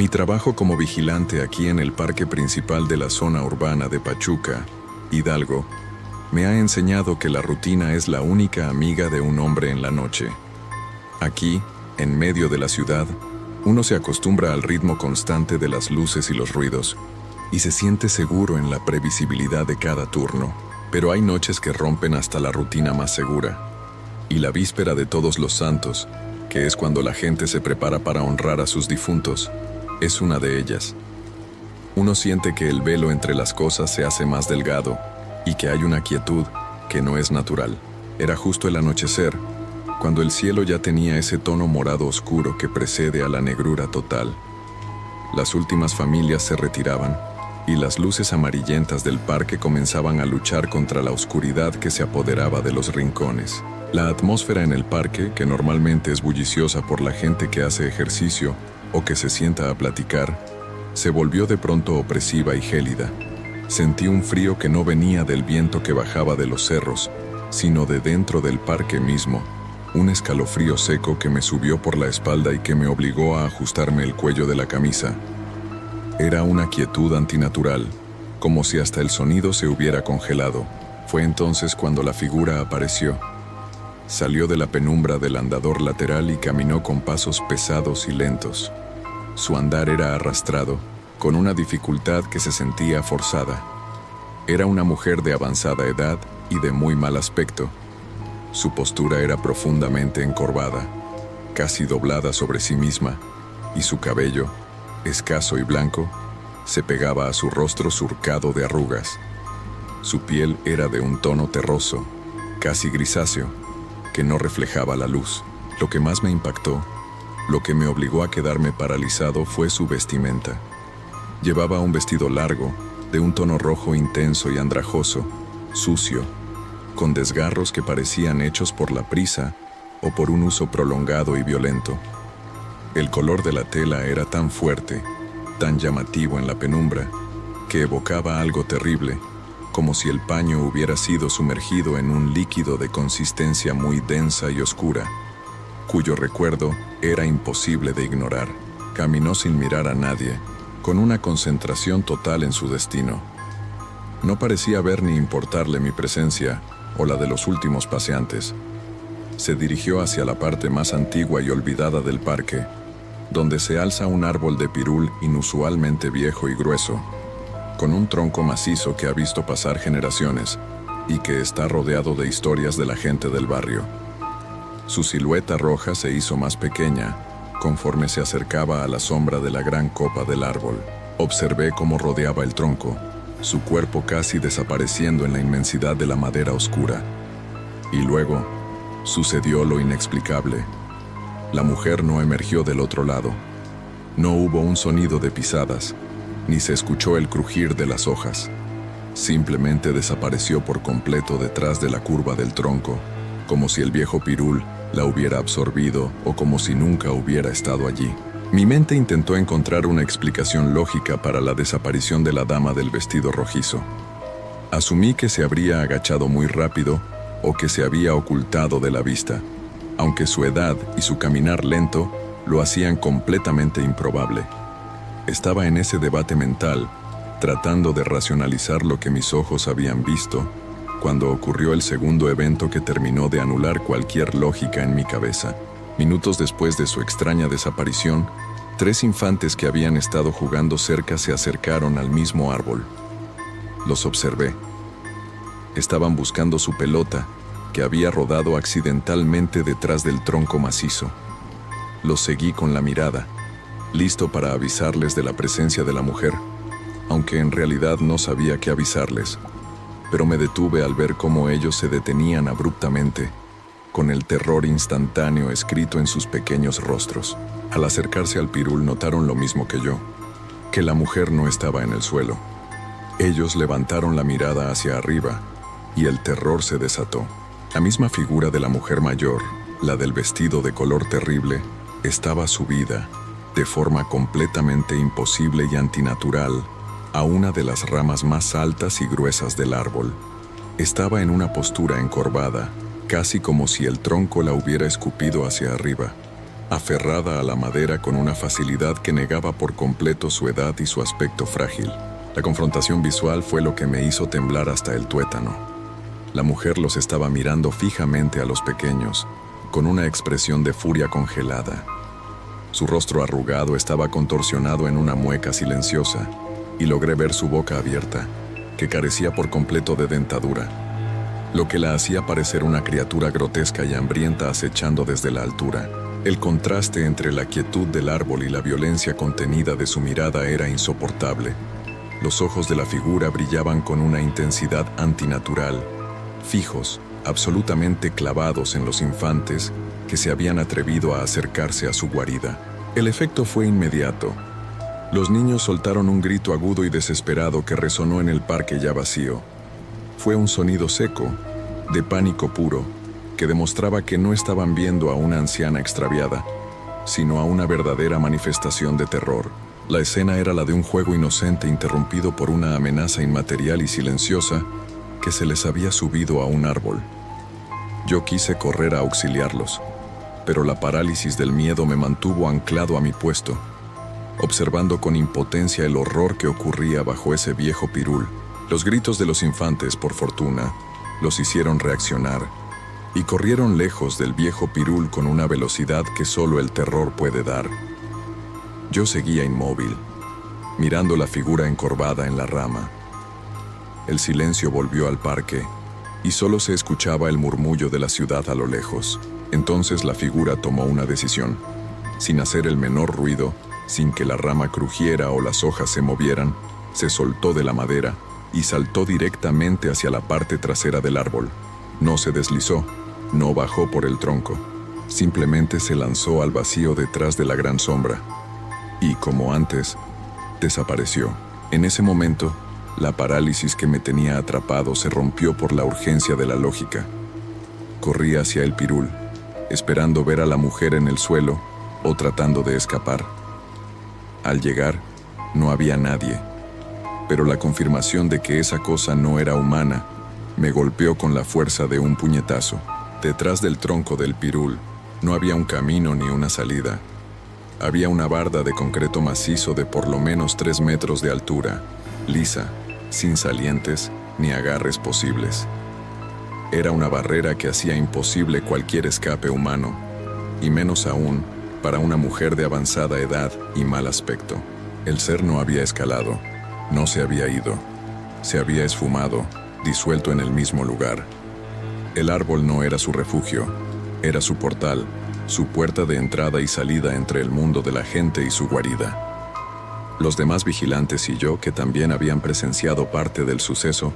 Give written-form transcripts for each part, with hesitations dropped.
trabajo como vigilante aquí en el parque principal de la zona urbana de Pachuca, Hidalgo, me ha enseñado que la rutina es la única amiga de un hombre en la noche. Aquí, en medio de la ciudad, uno se acostumbra al ritmo constante de las luces y los ruidos, y se siente seguro en la previsibilidad de cada turno. Pero hay noches que rompen hasta la rutina más segura, y la víspera de Todos los Santos, que es cuando la gente se prepara para honrar a sus difuntos, es una de ellas. Uno siente que el velo entre las cosas se hace más delgado y que hay una quietud que no es natural. Era justo el anochecer, cuando el cielo ya tenía ese tono morado oscuro que precede a la negrura total. Las últimas familias se retiraban y las luces amarillentas del parque comenzaban a luchar contra la oscuridad que se apoderaba de los rincones. La atmósfera en el parque, que normalmente es bulliciosa por la gente que hace ejercicio o que se sienta a platicar, se volvió de pronto opresiva y gélida. Sentí un frío que no venía del viento que bajaba de los cerros, sino de dentro del parque mismo, un escalofrío seco que me subió por la espalda y que me obligó a ajustarme el cuello de la camisa. Era una quietud antinatural, como si hasta el sonido se hubiera congelado. Fue entonces cuando la figura apareció. Salió de la penumbra del andador lateral y caminó con pasos pesados y lentos. Su andar era arrastrado, con una dificultad que se sentía forzada. Era una mujer de avanzada edad y de muy mal aspecto. Su postura era profundamente encorvada, casi doblada sobre sí misma, y su cabello, escaso y blanco, se pegaba a su rostro surcado de arrugas. Su piel era de un tono terroso, casi grisáceo, que no reflejaba la luz. Lo que más me impactó, lo que me obligó a quedarme paralizado, fue su vestimenta. Llevaba un vestido largo, de un tono rojo intenso y andrajoso, sucio, con desgarros que parecían hechos por la prisa o por un uso prolongado y violento. El color de la tela era tan fuerte, tan llamativo en la penumbra, que evocaba algo terrible, como si el paño hubiera sido sumergido en un líquido de consistencia muy densa y oscura, cuyo recuerdo era imposible de ignorar. Caminó sin mirar a nadie, con una concentración total en su destino. No parecía ver ni importarle mi presencia o la de los últimos paseantes. Se dirigió hacia la parte más antigua y olvidada del parque, donde se alza un árbol de pirul inusualmente viejo y grueso, con un tronco macizo que ha visto pasar generaciones y que está rodeado de historias de la gente del barrio. Su silueta roja se hizo más pequeña conforme se acercaba a la sombra de la gran copa del árbol. Observé cómo rodeaba el tronco, su cuerpo casi desapareciendo en la inmensidad de la madera oscura. Y luego sucedió lo inexplicable. La mujer no emergió del otro lado. No hubo un sonido de pisadas, ni se escuchó el crujir de las hojas. Simplemente desapareció por completo detrás de la curva del tronco, como si el viejo pirul la hubiera absorbido o como si nunca hubiera estado allí. Mi mente intentó encontrar una explicación lógica para la desaparición de la dama del vestido rojizo. Asumí que se habría agachado muy rápido o que se había ocultado de la vista, aunque su edad y su caminar lento lo hacían completamente improbable. Estaba en ese debate mental, tratando de racionalizar lo que mis ojos habían visto, cuando ocurrió el segundo evento que terminó de anular cualquier lógica en mi cabeza. Minutos después de su extraña desaparición, 3 infantes que habían estado jugando cerca se acercaron al mismo árbol. Los observé. Estaban buscando su pelota, que había rodado accidentalmente detrás del tronco macizo. Los seguí con la mirada, listo para avisarles de la presencia de la mujer, aunque en realidad no sabía qué avisarles. Pero me detuve al ver cómo ellos se detenían abruptamente, con el terror instantáneo escrito en sus pequeños rostros. Al acercarse al pirul notaron lo mismo que yo, que la mujer no estaba en el suelo. Ellos levantaron la mirada hacia arriba, y el terror se desató. La misma figura de la mujer mayor, la del vestido de color terrible, estaba subida, de forma completamente imposible y antinatural, a una de las ramas más altas y gruesas del árbol. Estaba en una postura encorvada, casi como si el tronco la hubiera escupido hacia arriba. aferrada a la madera con una facilidad que negaba por completo su edad y su aspecto frágil. La confrontación visual fue lo que me hizo temblar hasta el tuétano. La mujer los estaba mirando fijamente a los pequeños, con una expresión de furia congelada. Su rostro arrugado estaba contorsionado en una mueca silenciosa, y logré ver su boca abierta, que carecía por completo de dentadura, lo que la hacía parecer una criatura grotesca y hambrienta acechando desde la altura. El contraste entre la quietud del árbol y la violencia contenida de su mirada era insoportable. Los ojos de la figura brillaban con una intensidad antinatural, fijos, absolutamente clavados en los infantes que se habían atrevido a acercarse a su guarida. El efecto fue inmediato. Los niños soltaron un grito agudo y desesperado que resonó en el parque ya vacío. Fue un sonido seco, de pánico puro, que demostraba que no estaban viendo a una anciana extraviada, sino a una verdadera manifestación de terror. La escena era la de un juego inocente interrumpido por una amenaza inmaterial y silenciosa que se les había subido a un árbol. Yo quise correr a auxiliarlos, pero la parálisis del miedo me mantuvo anclado a mi puesto, observando con impotencia el horror que ocurría bajo ese viejo pirul. Los gritos de los infantes, por fortuna, los hicieron reaccionar, y corrieron lejos del viejo pirul con una velocidad que solo el terror puede dar. Yo seguía inmóvil, mirando la figura encorvada en la rama. El silencio volvió al parque, y solo se escuchaba el murmullo de la ciudad a lo lejos. Entonces la figura tomó una decisión. Sin hacer el menor ruido, sin que la rama crujiera o las hojas se movieran, se soltó de la madera y saltó directamente hacia la parte trasera del árbol. No se deslizó, no bajó por el tronco, simplemente se lanzó al vacío detrás de la gran sombra. Y, como antes, desapareció. En ese momento, la parálisis que me tenía atrapado se rompió por la urgencia de la lógica. Corrí hacia el pirul, esperando ver a la mujer en el suelo o tratando de escapar. Al llegar, no había nadie, pero la confirmación de que esa cosa no era humana me golpeó con la fuerza de un puñetazo. Detrás del tronco del pirul no había un camino ni una salida. Había una barda de concreto macizo de por lo menos 3 metros de altura, lisa, sin salientes ni agarres posibles. Era una barrera que hacía imposible cualquier escape humano, y menos aún para una mujer de avanzada edad y mal aspecto. El ser no había escalado, no se había ido, se había esfumado, disuelto en el mismo lugar. El árbol no era su refugio, era su portal, su puerta de entrada y salida entre el mundo de la gente y su guarida. Los demás vigilantes y yo, que también habían presenciado parte del suceso,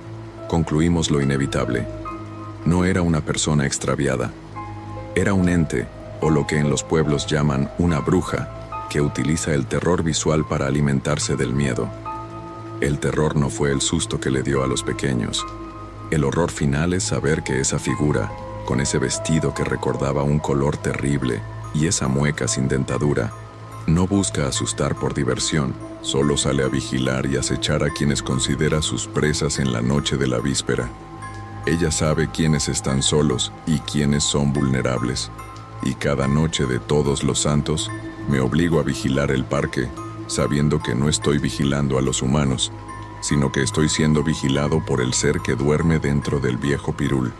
concluimos lo inevitable. No era una persona extraviada. Era un ente, o lo que en los pueblos llaman una bruja, que utiliza el terror visual para alimentarse del miedo. El terror no fue el susto que le dio a los pequeños. El horror final es saber que esa figura, con ese vestido que recordaba un color terrible y esa mueca sin dentadura, no busca asustar por diversión, solo sale a vigilar y acechar a quienes considera sus presas en la noche de la víspera. Ella sabe quiénes están solos y quiénes son vulnerables, y cada noche de Todos los Santos me obligo a vigilar el parque, sabiendo que no estoy vigilando a los humanos, sino que estoy siendo vigilado por el ser que duerme dentro del viejo pirul.